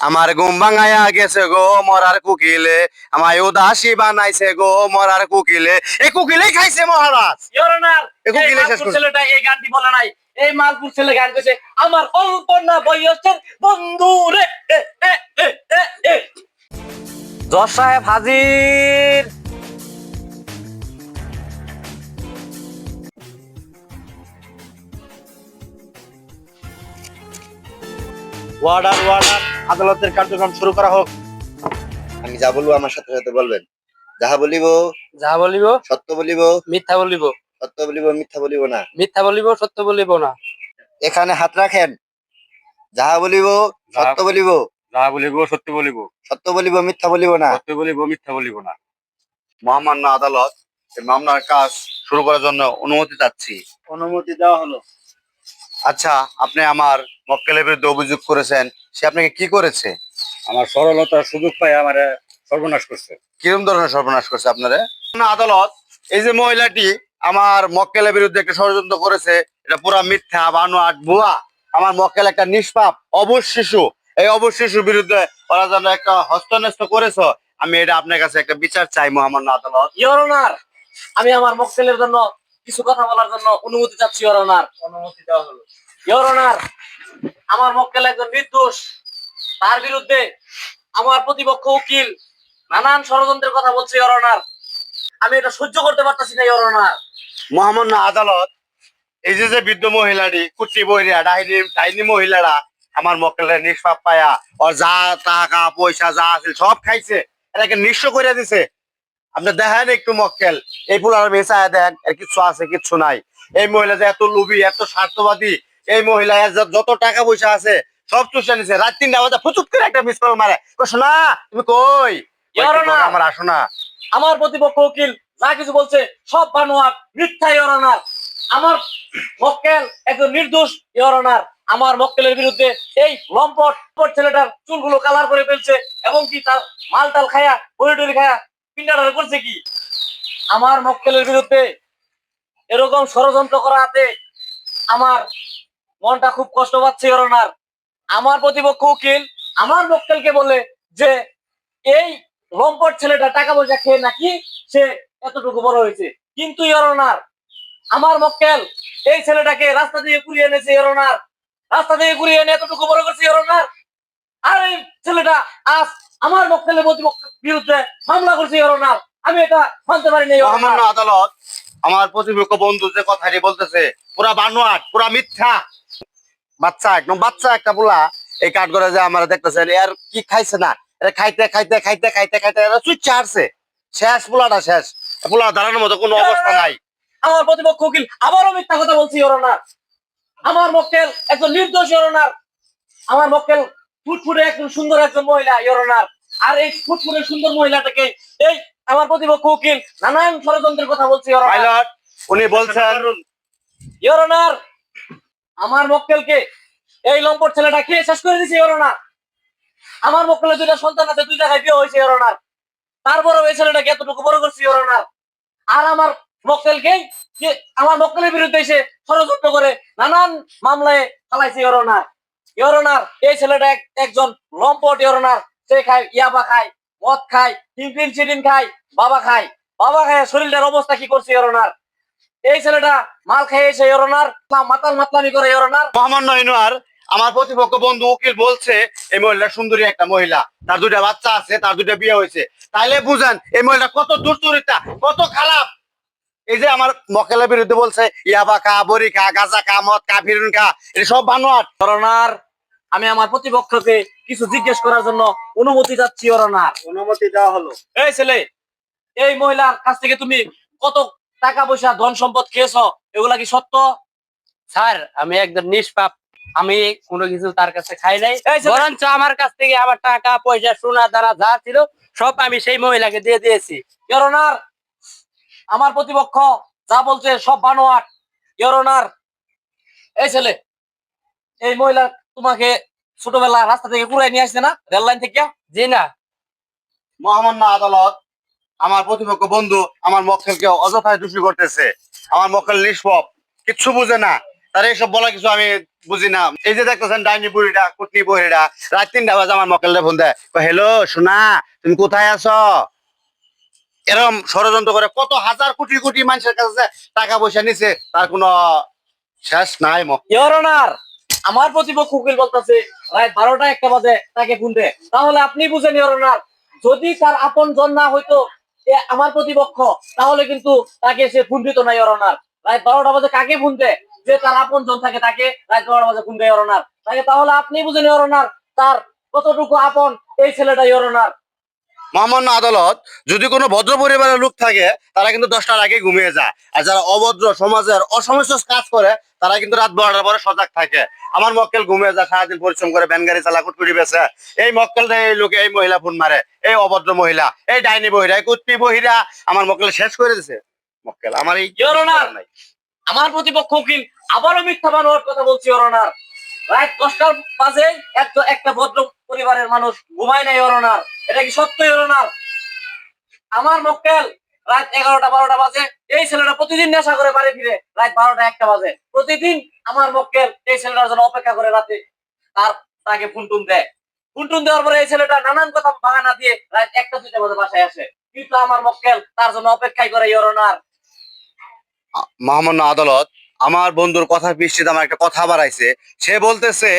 আমার ঘুম ভাঙায়া গেছে গো মরার কুকিলে, আমায় উদাসী বানাইছে গো মরার কুকিলে। এই কুকিলেই খাইছে মহারাজ। ইওর অনার, এই এই কুকিলে শেষ মালপুর করছে। ছেলেটা এই গানটি বলে নাই। এই মালপুর ছেলে গান করেছে আমার অল্প না বয়সের বন্ধু রে। জজ সাহেব হাজির। ওয়ার্ডার ওয়ার্ডার, আদালতের কার্যক্রম শুরু করা হোক। আমি যা বলবো আমার সাথে সাথে বলবেন। যাহা বলিব যা বলিব সত্য বলিব, মিথ্যা বলিব, সত্য বলিব মিথ্যা বলিব না। মিথ্যা বলিব সত্য বলিব না। এখানে হাত রাখেন। যাহা বলিব সত্য বলিব, যাহা বলিব সত্য বলিব, সত্য বলিব মিথ্যা বলিব না। সত্য বলিব মিথ্যা বলিব না। মহামান্য আদালত, এই মামলার কাজ শুরু করার জন্য অনুমতি চাচ্ছি। অনুমতি দেওয়া হলো। আচ্ছা, আপনি আমার মক্কেলের বিরুদ্ধে অভিযোগ করেছেন, সে আপনাকে কি করেছে? আমার সরলতার সুযোগ পাই আমারে সর্বনাশ করছে। কিরকম ধরনের সর্বনাশ করছে আপনারা? আদালত, এই যে মহিলাটি আমার মক্কেলের বিরুদ্ধে একটা ষড়যন্ত্র করেছে, এটা পুরা মিথ্যা, বানোয়াট, ভুয়া। আমার মক্কেল একটা নিষ্পাপ অবশ শিশু। এই অবশ শিশুর বিরুদ্ধে ওরা যেন একটা হস্তনেস্ত করেছো, আমি এটা আপনার কাছে একটা বিচার চাই মহামান্য আদালত। ইওর অনার, আমি আমার মক্কেলের জন্য কিছু কথা বলার জন্য অনুমতি চাচ্ছি। ইওর অনার, অনুমতি দেওয়া হলো। ইওর অনার, আমার মক্কেল একজন নির্দোষ। তার বিরুদ্ধে আমার প্রতিপক্ষ উকিল নানান ষড়যন্ত্রের কথা বলছে। ইওর অনার, আমি এটা সহ্য করতে পারতেছি না। ইওর অনার, মহামান্য আদালত, এই যে যে বৃদ্ধ মহিলাটি, কুচি বহিরা ডাইনি মহিলারা আমার মক্কেলের নিষ্পাপ পায়া ওর যা টাকা পয়সা যা আছে সব খাইছে, এটাকে নিঃস্ব করে দিছে। আপনি দেখেন একটু মক্কেল, এই পুলার বেচায় দেন, এর কিছু আছে কিছু নাই। এই মহিলা যে এত লোভী, এত স্বার্থবাদী, এই মহিলা যত টাকা পয়সা আছে সব চুষে নিছে। রাত 3টা বাজে ফুচুক করে একটা মিস কল মারে, শোনা তুমি কই? ইওর অনার, আমার আসো না। আমার প্রতিপক্ষ উকিল যা কিছু বলছে সব বানোয়াট, মিথ্যা। ইওর অনার, আমার মক্কেল একজন নির্দোষ। ইওর অনার, আমার মক্কেলের বিরুদ্ধে এই লম্পট ছেলেটার চুলগুলো কালার করে ফেলছে এবং কি তার মালটাল খায়া বড়ি খায়া পিন্ডার করছে কি। আমার মক্কেলের বিরুদ্ধে এরকম ষড়যন্ত্র করা হাতে আমার মনটা খুব কষ্ট পাচ্ছে। ইওর অনার, আমার প্রতিপক্ষ উকিল আমার মক্কেলকে বলে যে এই লম্পট ছেলেটা টাকা পয়সা খেয়ে নাকি সে এতটুকু বড় হয়েছে, কিন্তু ইওর অনার আমার মক্কেল এই ছেলেটাকে রাস্তা দিয়ে ঘুরিয়ে এনেছে। ইওর অনার, রাস্তা দিয়ে ঘুরিয়ে এনে এতটুকু বড় করছে। ইওর অনার, আর এই ছেলেটা আজ আমার মক্কেলের প্রতিপক্ষের বিরুদ্ধে মামলা করছে। ইওর অনার, আমি এটা মানতে পারি না। ইওর অনার, মহামান্য আদালত, আমার প্রতিপক্ষ বন্ধু যে কথাটি বলতেছে পুরা বানোয়াট, পুরা মিথ্যা। বাচ্চা, একদম বাচ্চা একটা পোলা এই কাঠ করে যে আমার দেখতেছেন, এর কি খাইছে না, এটা খাইতে খাইতে খাইতে খাইতে খাইতে চুইচ্ছা আসছে। শেষ, পোলাটা শেষ। পোলা দাঁড়ানোর মতো কোনো অবস্থা নাই। আমার প্রতিপক্ষ উকিল আবারও মিথ্যা কথা বলছি। ইওর অনার, আমার মক্কেল একজন নির্দোষ। ইওর অনার, আমার মক্কেল ফুটফুটে একজন সুন্দর একজন মহিলা। ইওর অনার, আর এই ফুটফুটে সুন্দর মহিলাটাকে এই আমার প্রতিপক্ষ উকিল নানান ষড়যন্ত্রের কথা বলছে। ইওর অনার, পাইলট, উনি বলছেন। ইওর অনার, আমার মক্কেলকে এই লম্পট ছেলেটা খেয়ে শেষ করে দিয়েছে। ইওর অনার, আমার মক্কেলের দুইটা সন্তান আছে, 2 জায়গায় বিয়ে হয়েছে। ইওর অনার, তারপরেও এই ছেলেটাকে এতটুকু বড় করছে। ইওর অনার, আর আমার মক্কেলকে আমার মক্কেলের বিরুদ্ধে এসে ষড়যন্ত্র করে নানান মামলায় চালাইছে। ইওর অনার, ইওর অনার, এই ছেলেটা একজন লম্পট। ইওর অনার, সে খায় ইয়াবা খায়, মদ খায়, টিনটিন চিটিন খায়, বাবা খায়। বাবা খায় শরীরটার অবস্থা কি করছে। ইওর অনার, এই ছেলেটা মাল খেয়ে এসে ইওর অনার মাতাল মাতলামি করে। ইওর অনার, মহামান্য ইনুয়ার, আমার প্রতিপক্ষ বন্ধু উকিল বলছে এই মহিলা সুন্দরী একটা মহিলা, তার 2টা বাচ্চা আছে, তার 2টা বিয়ে হয়েছে। তাইলে বুঝেন এই মহিলা কত দুর্চরিতা, কত খারাপ। এই যে আমার মক্কেলের বিরুদ্ধে বলছে ইয়াবা খা, বড়ি খা, গাঁজা খা, মদ খা, ফিরুন খা, এটা সব বানোয়াট। ইওর অনার, আমি আমার প্রতিপক্ষকে কিছু জিজ্ঞেস করার জন্য অনুমতি চাচ্ছি। ইওর অনার, অনুমতি দেওয়া হলো। এই ছেলে, এই মহিলার কাছ থেকে তুমি কত টাকা পয়সা ধন সম্পদ খেয়েছো, এগুলা কি সত্য? স্যার, আমি একজন নিষ্পাপ, আমি কোনো কিছু তার কাছে খাই নাই। এই ছেলে- বরঞ্চ আমার কাছ থেকে আমার টাকা পয়সা সোনা দানা যা ছিল সব আমি সেই মহিলাকে দিয়ে দিয়েছি। ইওর অনার, আমার প্রতিপক্ষ যা বলছে সব বানোয়াট। ইওর অনার, এই ছেলে, এই মহিলা তোমাকে ছোটবেলা রাস্তা থেকে কুড়াই নিয়ে আসছে না, রেল লাইন থেকে? জি না। মহামান্য আদালত, আমার প্রতিপক্ষ বন্ধু আমার মক্কেলকে অযথায় দোষী করতেছে। আমার মক্কেল নিষ্পাপ, কিচ্ছু বুঝে না। তার এইসব বলা কিছু আমি বুঝি না। এই যে দেখতেছেন ডাইনি বুড়িটা কুটনি বহিরা রাত 3টা বাজে আমার মক্কেলরে ফোন দেয়, হ্যালো সোনা তুমি কোথায় আছো? এরকম ষড়যন্ত্র করে কত হাজার কোটি কোটি মানুষের কাছে টাকা পয়সা নিছে, তার কোনো শেষ নাই। ইওর অনার, আমার প্রতিপক্ষ উকিল বলতেছে রাত 12টা 1টা বাজে তাকে ফোন দেয়। তাহলে আপনি বুঝেন ইওর অনার, যদি তার আপন জন না হইতো আমার প্রতিপক্ষ, তাহলে কিন্তু তাকে সে ফোন দিত না ইওর অনার। রাত 12টা বাজে কাকে ফোন দেয়? যে তার আপন জন থাকে তাকে রাত 12টা বাজে ফোন দেয় ইওর অনার। তাহলে আপনি বুঝেন ইওর অনার তার কতটুকু আপন এই ছেলেটা ইওর অনার। মহামান্য আদালত, যদি কোনো ভদ্র পরিবারের লোক থাকে তারা কিন্তু 10টার আগে ঘুমিয়ে যায়, আর যারা অভদ্র সমাজের অসমস্ত কাজ করে তারা কিন্তু রাত 12টার পরে সজাগ থাকে। আমার মক্কেল ঘুমিয়ে যায়, সারাদিন পরিশ্রম করে ভ্যান গাড়ি চালা কুটকুটি বেছে, এই মক্কেলটা এই লোকে এই মহিলা ফোন মারে, এই অভদ্র মহিলা, এই ডাইনি বহিরা, এই কুটনি বহিরা আমার মক্কেল শেষ করে দিছে। মক্কেল আমার এই ইওর অনার, আমার প্রতিপক্ষ উকিল আবারও মিথ্যা বানোয়ার কথা বলছি ইওর অনার। রাত 10টার বাজে একটা ভদ্র পরিবারের মানুষ ঘুমায় না ইওর অনার। এটা কি সত্য ইওর অনার? আমার মক্কেল রাত 11টা 12টা বাজে, এই ছেলেটা প্রতিদিন নেশা করে বাড়ি ফিরে রাত 12টা 1টা বাজে। প্রতিদিন আমার মক্কেল এই ছেলেটার জন্য অপেক্ষা করে রাতে তাকে ফোন দেয়। ফোন দেওয়ার পরে এই ছেলেটা নানান কথা বাহানা দিয়ে রাত 1টা 2টা বাজে বাসায় আসে, কিন্তু আমার মক্কেল তার জন্য অপেক্ষাই করে ইওর অনার। মহামান্য আদালত, আমার বন্ধুর কথার ভিত্তিতে আমার একটা কথা বাড়াইছে, সে বলতেছে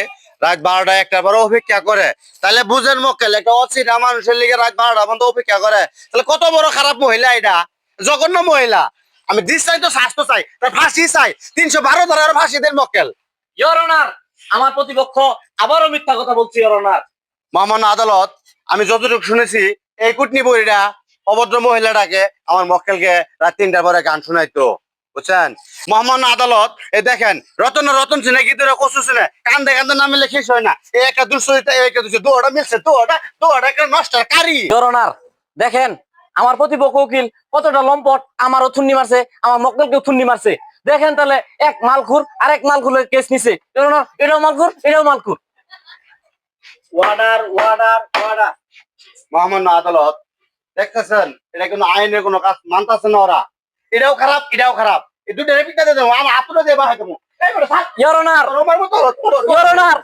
রাত 12টা 1টার পরে অপেক্ষা করে। তাহলে বুঝেন মক্কেল, একটা অচেনা মানুষের লিগে রাত 12টা পর্যন্ত অপেক্ষা করে, তাহলে কত বড় খারাপ মহিলা এটা, জঘন্য মহিলা। আমি দিস চাই তো শাস্তি চাই, তার ফাঁসি চাই, 312 ধারার ফাঁসি দেন মক্কেল। ইওর অনার, আমার প্রতিপক্ষ আবারও মিথ্যা কথা বলছি ইওর অনার। মহামান্য আদালত, আমি যতটুকু শুনেছি এই কুটনি বইরা অভদ্র মহিলাটাকে আমার মক্কেলকে রাত 3টার পরে গান শোনাইতো, বুঝছেন। মহামান্য আদালত, এই দেখেন রতন চিনে গীতের কচু চিনে কান্দে কান্দে নামে শেষ হয় না, এই একটা দুশ্চরিতা, এই একটা দুশ্চরিতা, দোয়াটা মিলছে, দোয়াটা একটা নষ্ট কারি। ইওর অনার, দেখেন আমার প্রতিপক্ষ উকিল কতটা লম্পট, আমারও থুন্নি মারছে, আমার মক্কেলকেও থুন্নি মারছে। দেখেন তাহলে এক মালখুর আরেক মালখুরের কেস নিছে। ইওর অনার, এটাও মালখুর এটাও মালখুর। Order order order. মহামান্য আদালত, দেখতেছেন এটা কোনো আইনের কোনো কাজ মানতেছে না ওরা, এটাও খারাপ এটাও খারাপ, এই দুটো রেপিকটা দিয়ে দেবো, আমার আপুরা দিয়ে বাহাই দেবো। Your honour, your honour,